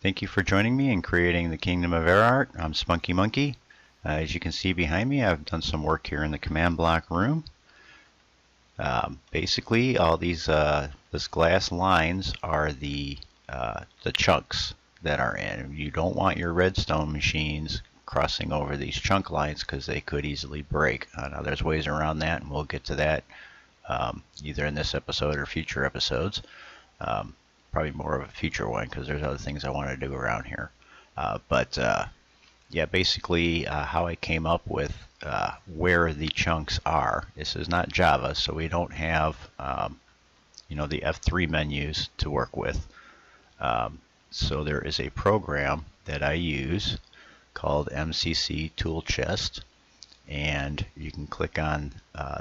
Thank you for joining me in creating the Kingdom of Erart. I'm SpunkieMunkie. As you can see behind me, I've done some work here in the command block room. Basically, all these this glass lines are the chunks that are in. You don't want your redstone machines crossing over these chunk lines because they could easily break. Now there's ways around that, and we'll get to that either in this episode or future episodes. Probably more of a future one because there's other things I want to do around here. Yeah, basically how I came up with where the chunks are. This is not Java, so we don't have the F3 menus to work with. So there is a program that I use called MCC Tool Chest, and you can click on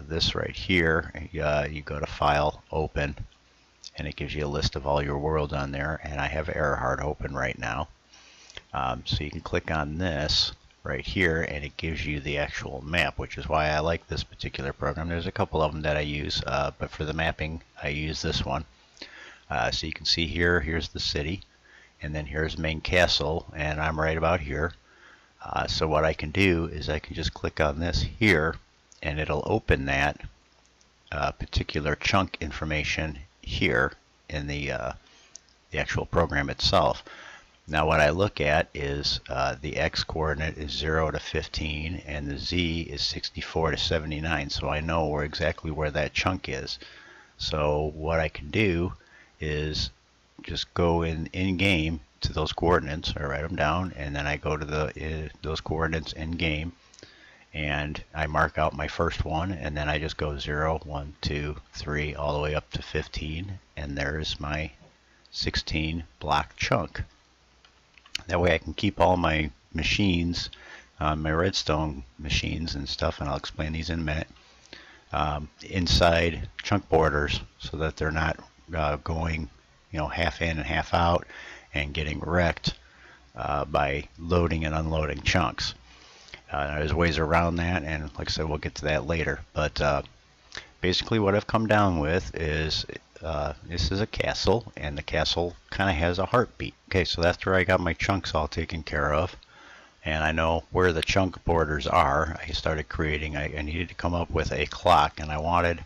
this right here. You go to File, Open, and it gives you a list of all your worlds on there, and I have Erart open right now. So you can click on this right here and it gives you the actual map, which is why I like this particular program. There's a couple of them that I use, but for the mapping I use this one. So you can see here's the city, and then here's main castle, and I'm right about here. So what I can do is I can just click on this here and it'll open that particular chunk information here in the actual program itself. Now what I look at is the X coordinate is 0 to 15 and the Z is 64 to 79, so I know exactly where that chunk is. So what I can do is just go in game to those coordinates, or write them down, and then I go to those coordinates in game and I mark out my first one, and then I just go 0, 1, 2, 3 all the way up to 15, and there's my 16 block chunk. That way I can keep all my machines, my redstone machines and stuff, and I'll explain these in a minute, inside chunk borders so that they're not going half in and half out and getting wrecked by loading and unloading chunks. There's ways around that, and like I said, we'll get to that later. But basically what I've come down with is this is a castle, and the castle kind of has a heartbeat. Okay, so that's where I got my chunks all taken care of, and I know where the chunk borders are. I started creating, I needed to come up with a clock, and I wanted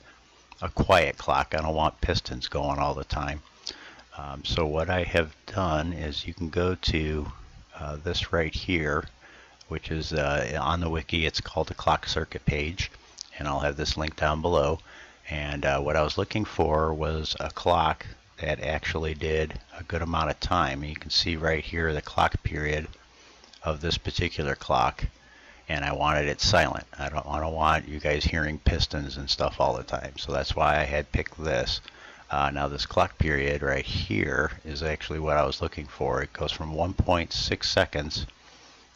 a quiet clock. I don't want pistons going all the time. So what I have done is you can go to this right here, which is on the wiki. It's called the clock circuit page, and I'll have this link down below. And what I was looking for was a clock that actually did a good amount of time. And you can see right here the clock period of this particular clock, and I wanted it silent. I don't want you guys hearing pistons and stuff all the time, so that's why I had picked this. Now this clock period right here is actually what I was looking for. It goes from 1.6 seconds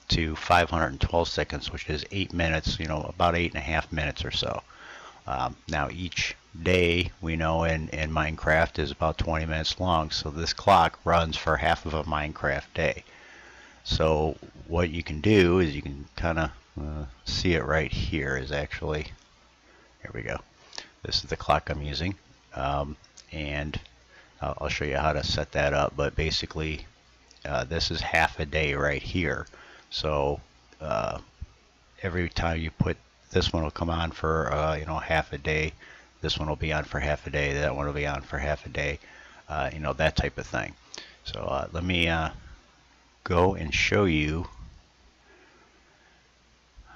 to 512 seconds, which is 8 minutes, about 8.5 minutes or so. Now each day, we know in Minecraft, is about 20 minutes long, so this clock runs for half of a Minecraft day. So what you can do is you can kind of see it right here is actually, here we go. This is the clock I'm using, and I'll show you how to set that up, but basically this is half a day right here. So every time you put, this one will come on for half a day, this one will be on for half a day, that one will be on for half a day, that type of thing. So let me go and show you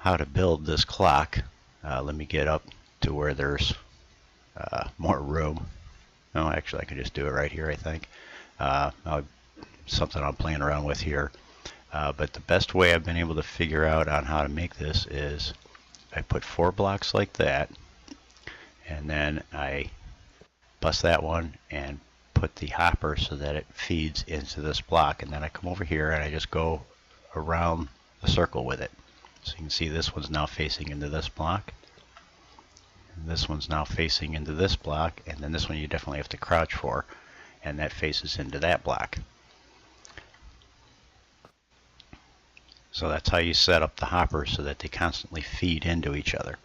how to build this clock. Let me get up to where there's more room. No, actually I can just do it right here, I think. Something I'm playing around with here. But the best way I've been able to figure out on how to make this is I put 4 blocks like that, and then I bust that one and put the hopper so that it feeds into this block, and then I come over here and I just go around the circle with it. So you can see this one's now facing into this block, and this one's now facing into this block, and then this one you definitely have to crouch for, and that faces into that block. So that's how you set up the hoppers so that they constantly feed into each other.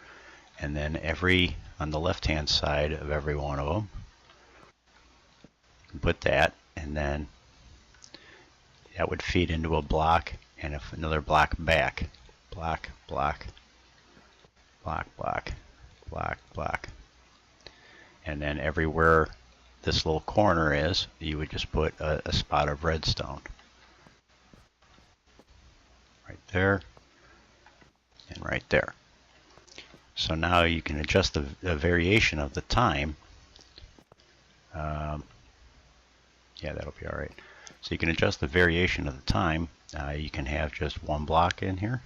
And then on the left hand side of every one of them, put that, and then that would feed into a block, and if another block back. Block, block, block, block, block, block. And then everywhere this little corner is, you would just put a spot of redstone. Right there, and right there. So now you can adjust the variation of the time. Yeah, that'll be alright. So you can adjust the variation of the time. You can have just one block in here.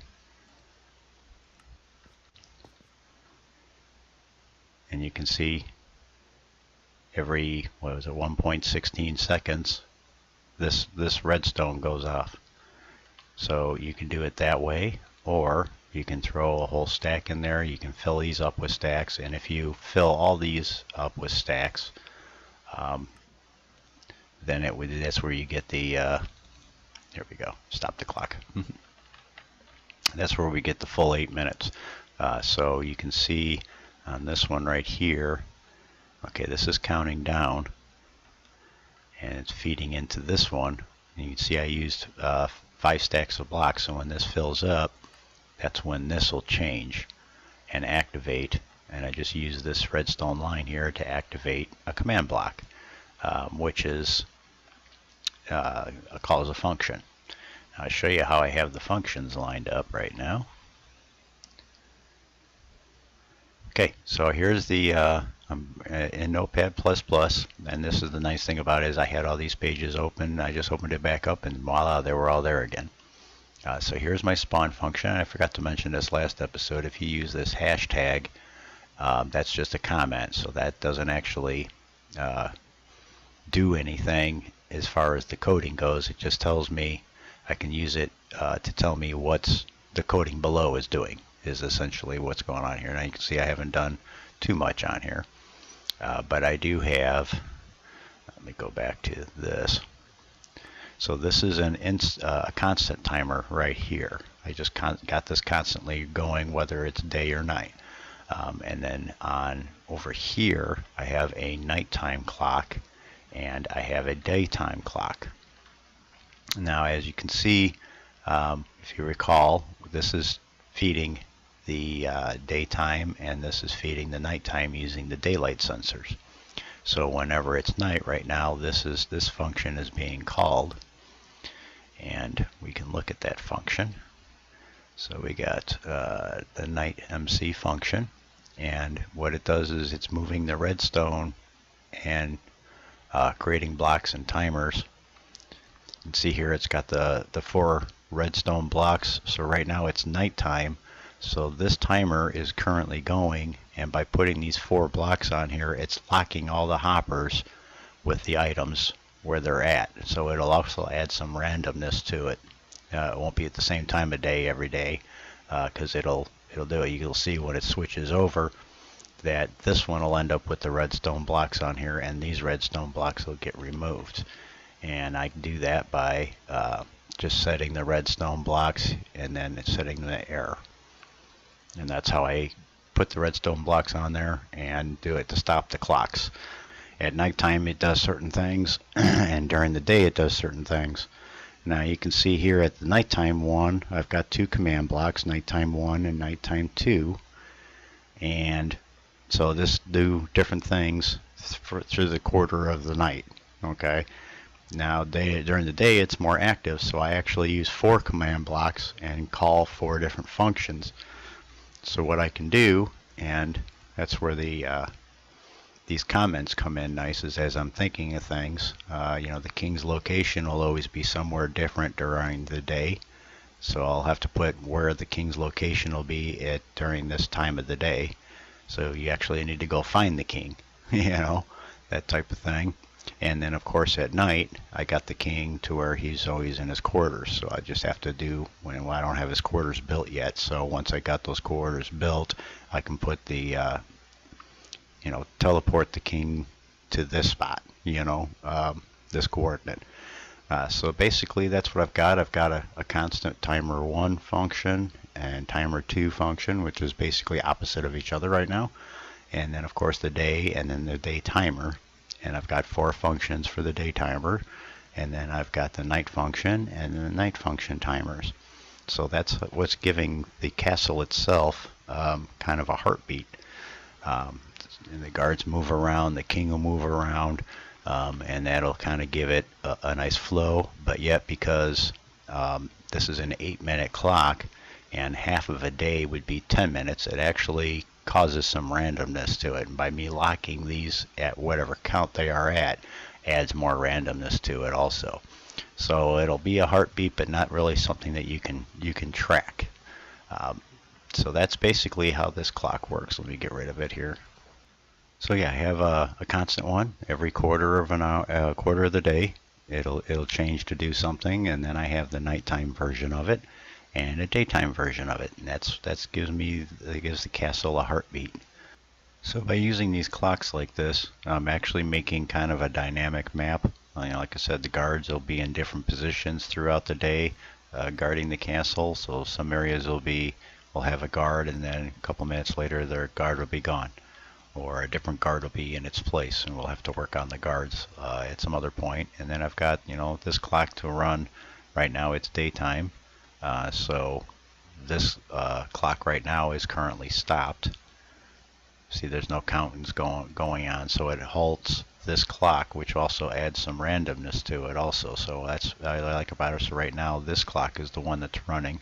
And you can see every, what was it, 1.16 seconds, this redstone goes off. So you can do it that way, or you can throw a whole stack in there. You can fill these up with stacks, and if you fill all these up with stacks, then that's where you get the, there we go, stop the clock. That's where we get the full 8 minutes. So you can see on this one right here, okay, this is counting down, and it's feeding into this one. And you can see I used 5 stacks of blocks, so when this fills up, that's when this will change and activate. And I just use this redstone line here to activate a command block, which is calls a function. I'll show you how I have the functions lined up right now. Okay, so here's the I'm in Notepad++, and this is the nice thing about it is I had all these pages open. I just opened it back up, and voila, they were all there again. So here's my spawn function. I forgot to mention this last episode. If you use this hashtag, that's just a comment, so that doesn't actually do anything as far as the coding goes. It just tells me, I can use it to tell me what's the coding below is doing, is essentially what's going on here. Now you can see I haven't done too much on here, but I do have, let me go back to this. So this is a constant timer right here. I just got this constantly going, whether it's day or night. And then on over here, I have a nighttime clock and I have a daytime clock. Now, as you can see, if you recall, this is feeding the daytime, and this is feeding the nighttime using the daylight sensors. So whenever it's night right now, this function is being called, and we can look at that function. So we got the night MC function, and what it does is it's moving the redstone and creating blocks and timers. You can see here it's got the 4 redstone blocks. So right now it's nighttime, so this timer is currently going, and by putting these 4 blocks on here, it's locking all the hoppers with the items where they're at. So it'll also add some randomness to it. It won't be at the same time of day every day, because it'll do it. You'll see when it switches over that this one will end up with the redstone blocks on here, and these redstone blocks will get removed. And I can do that by just setting the redstone blocks and then setting the error. And that's how I put the redstone blocks on there and do it to stop the clocks. At nighttime it does certain things, and during the day it does certain things. Now you can see here at the nighttime one, I've got 2 command blocks, nighttime 1 and nighttime 2. And so this do different things through the quarter of the night. Okay. Now during the day it's more active, so I actually use 4 command blocks and call 4 different functions. So what I can do, and that's where these comments come in nice, is as I'm thinking of things, you know, the king's location will always be somewhere different during the day. So I'll have to put where the king's location will be during this time of the day. So you actually need to go find the king, you know, that type of thing. And then of course at night I got the king to where he's always in his quarters, so I just have to do, well, I don't have his quarters built yet, so once I got those quarters built, I can put the you know, teleport the king to this spot, you know, this coordinate. So basically that's what I've got. I've got a constant timer 1 function and timer 2 function, which is basically opposite of each other right now, and then of course the day, and then the day timer. And I've got 4 functions for the day timer, and then I've got the night function and the night function timers. So that's what's giving the castle itself kind of a heartbeat. And the guards move around, the king will move around, and that'll kind of give it a nice flow. But yet, because this is an 8-minute clock and half of a day would be 10 minutes, it actually causes some randomness to it. And by me locking these at whatever count they are at, adds more randomness to it also. So it'll be a heartbeat, but not really something that you can track. So that's basically how this clock works. Let me get rid of it here. So yeah, I have a constant one every quarter of an hour, quarter of the day. It'll change to do something, and then I have the nighttime version of it and a daytime version of it, and that gives the castle a heartbeat. So by using these clocks like this, I'm actually making kind of a dynamic map. Like I said, the guards will be in different positions throughout the day, guarding the castle. So some areas will have a guard, and then a couple minutes later their guard will be gone, or a different guard will be in its place, and we'll have to work on the guards at some other point. And then I've got this clock to run. Right now it's daytime, so this clock right now is currently stopped. See, there's no countings going on, so it halts this clock, which also adds some randomness to it also. So that's what I like about it. So right now this clock is the one that's running.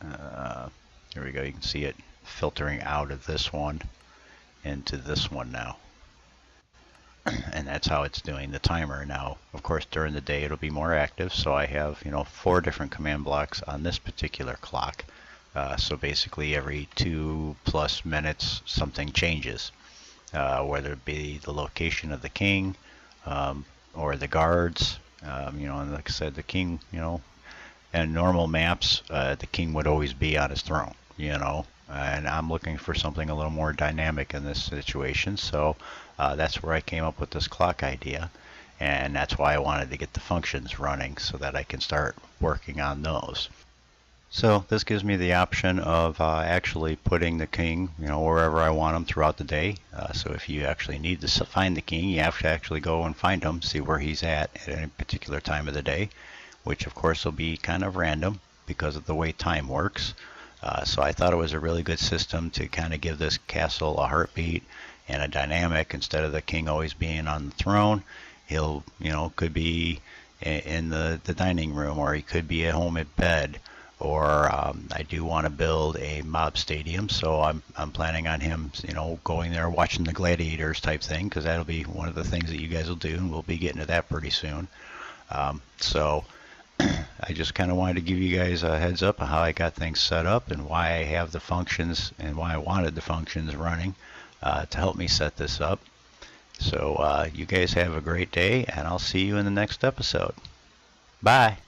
Here we go. You can see it filtering out of this one into this one now. And that's how it's doing the timer. Now, of course, during the day it'll be more active, so I have 4 different command blocks on this particular clock. So basically every 2+ minutes something changes, whether it be the location of the king or the guards. And like I said, the king, in normal maps, the king would always be on his throne, and I'm looking for something a little more dynamic in this situation. So that's where I came up with this clock idea, and that's why I wanted to get the functions running so that I can start working on those. So this gives me the option of actually putting the king, wherever I want him throughout the day. So if you actually need to find the king, you have to actually go and find him, see where he's at any particular time of the day, which of course will be kind of random because of the way time works. So I thought it was a really good system to kind of give this castle a heartbeat and a dynamic. Instead of the king always being on the throne, he'll, could be in the dining room, or he could be at home at bed. Or I do want to build a mob stadium, so I'm planning on him, going there watching the gladiators type thing, because that'll be one of the things that you guys will do, and we'll be getting to that pretty soon. So I just kind of wanted to give you guys a heads up of how I got things set up and why I have the functions and why I wanted the functions running to help me set this up. So you guys have a great day, and I'll see you in the next episode. Bye.